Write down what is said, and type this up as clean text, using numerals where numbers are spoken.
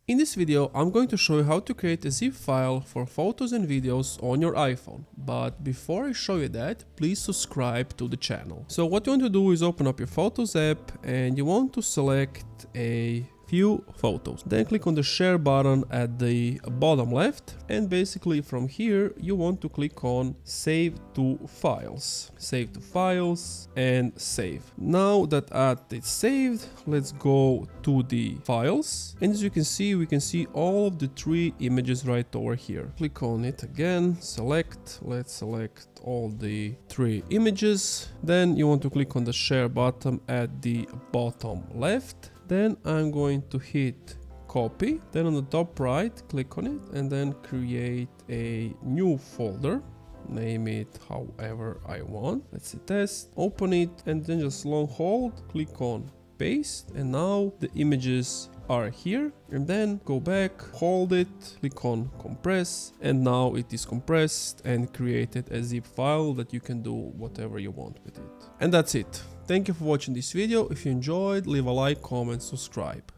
In this video, I'm going to show you how to create a zip file for photos and videos on your iPhone. But before I show you that, please subscribe to the channel. So what you want to do is open up your Photos app and you want to select a few photos. Then click on the share button at the bottom left, and basically from here you want to click on save to files. Save to files and save. Now that it's saved, let's go to the files, and as you can see, we can see all of the 3 images right over here. Click on it again, select, let's select all the 3 images. Then you want to click on the share button at the bottom left. Then I'm going to hit copy, then on the top right, click on it and then create a new folder, name it however I want. Let's say test, open it and then just long hold, click on paste, and now the images are here, and then go back, hold it, click on compress, and now it is compressed and created a zip file that you can do whatever you want with it. And that's it. Thank you for watching this video. If you enjoyed, leave a like, comment, subscribe.